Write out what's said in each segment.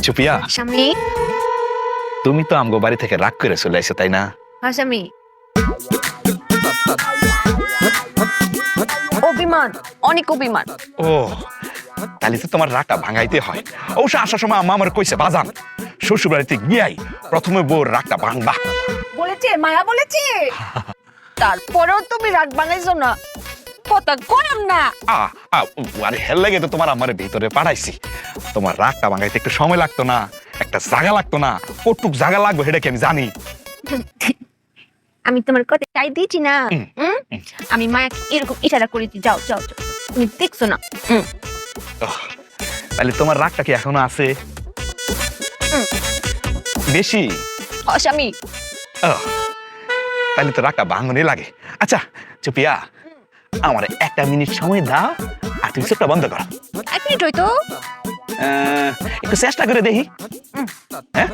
চুপিয়া, স্বামী। তুমি তো আমগো বাড়ি থেকে রাগ করে চলে আইছো তাই না? হ্যাঁ স্বামী। অভিমান, অনেক অভিমান। ও, তাহলে তো তোমার রাগটা ভাঙাইতে হয়। অবশ্য আসার সময় আম্মা আমার কইছে, বাজান শ্বশুর বাড়িতে গিয়াই প্রথমে বউর রাগটা ভাঙবা। বলেছে, মায়া বলেছে। তারপরেও তুমি রাগ বানাইছো না, কথা কইম না। আরে হেল লাগে তো তোমার আমার ভিতরে পাঠাইছি। তোমার রাগটা ভাঙাইতে একটু সময় লাগতো না, একটা জায়গা লাগতো না। কতটুক জায়গা লাগবে সেটা কি আমি জানি? আমি তোমার কথা চাই দিয়েছি না। আমি মায়াকে এরকম ইশারা করেছি, যাও যাও যাও, তুমি দেখছো না। তাহলে তোমার রাগটা কি এখনো আছে? বেশি? স্বামী। তাহলে তো রাগটা ভাঙনই লাগে। আচ্ছা চুপিয়া, আমার একটা মিনিট সময় দাও, আর তুমি চোখটা বন্ধ করো। 1 মিনিট হইতো। একটু চেষ্টা করে দেখি। হ্যাঁ,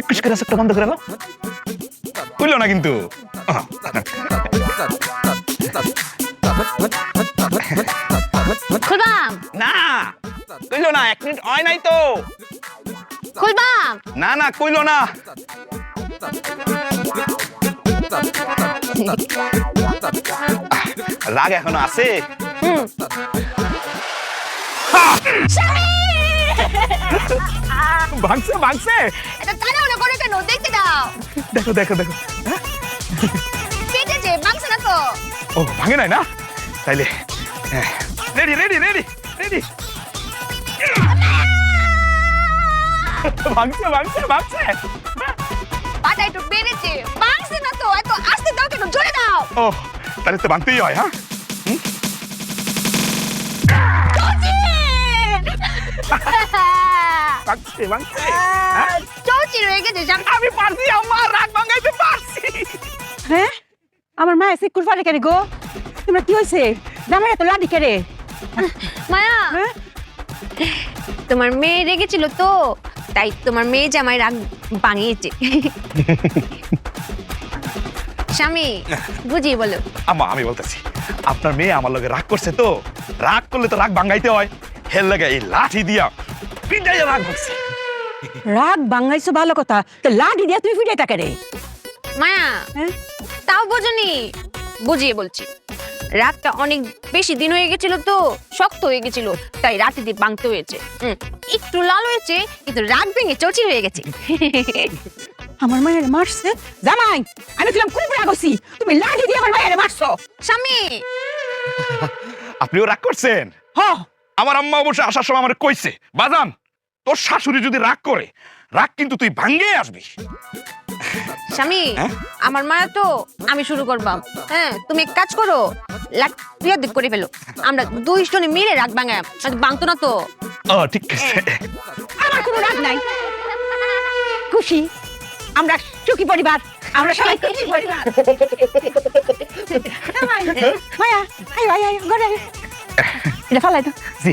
একটু করে চোখটা বন্ধ করে নাও। বুঝলো না কিন্তু। খুলবাম না, কইলো না, 1 মিনিট হয় নাই তো। খুলবাম। না না, কইলো না। রাগ এখনো আছে? ভাঙছে ভাঙছে। এটা তাড়াহুড়ো করে কেন? দেখতে দাও। দেখো দেখো দেখো। পেটেছে, ভাঙছে না তো। ও, ভাঙে নাই না? তাইলে রেডি রেডি রেডি রেডি। ভাঙছে ভাঙছে ভাঙছে। পাটা একটু বেড়েছে, ভাঙছে না তো। এত আস্তে দাও কেন? জোরে দাও। ও, তাহলে তো ভাঙতেই হয়। হ্যাঁ, ভাঙছে ভাঙছে। চৌচির হয়ে গেছে। আমি পারছি, আমার রাগ ভাঙাইতে পারছি। হ্যাঁ, আমার মা এসে কুরফারে কেন গো? তোমরা কি হইছে? জামাই এত লাডি কেড়ে? মায়া, হ্যাঁ? তোমার মেয়ে রেগেছিল তো, তাই তোমার মেয়ে জামাই রাগ ভাঙিয়েছে। স্বামী, বুঝিয়ে বলো। আম্মা, আমি বলতেছি, আপনার মেয়ে আমার লগে রাগ করছে তো, রাগ করলে তো রাগ ভাঙাইতে হয়। হেল লাগে এই লাঠি দিয়া পিটাইয়া রাগ ভাঙছে। রাগ বাঙাইছো ভালো কথা, তো লাডি দিয়া তুমি ফিটাইতা কেড়ে? মায়া, হ্যাঁ? তাও বোঝনি। বুঝিয়ে বলছি, রাগটা অনেক বেশি দিন হয়ে গেছিল তো, শক্ত হয়ে গেছিল, তাই রাতে দিয়ে ভাঙতে হয়েছে। একটু লাল হয়েছে, কিন্তু রাগ ভেঙে চৌচির হয়ে গেছে। আমার মায়ের মারছে? জামাই, আমি ছিলাম খুব রাগছি, তুমি লাডি দিয়ে আমার মায়ের মারছো। স্বামী, আপনিও রাগ করছেন? হ, আমার আম্মা অবশ্য আসার সময় আমার কইছে, বাজান তোর শাশুড়ি যদি রাগ করে, রাগ কিন্তু তুই ভাঙ্গে আসবি। স্বামী, হ্যাঁ? আমার মায়া তো, আমি শুরু করবাম। হ্যাঁ, তুমি এক কাজ করো, লাগ করে ফেলো। আমরা 2 জনে মিলে রাগ ভাঙাম। ভাঙতো না তো। ও, ঠিক আছে। আমার কোনো রাগ নাই। খুশি, আমরা সুখী পরিবার, আমরা সবাই খুশি পরিবার। জামাই, মায়া, আয় আয় আয়, ঘরে আয়। এটা ফালাই দাও। জি।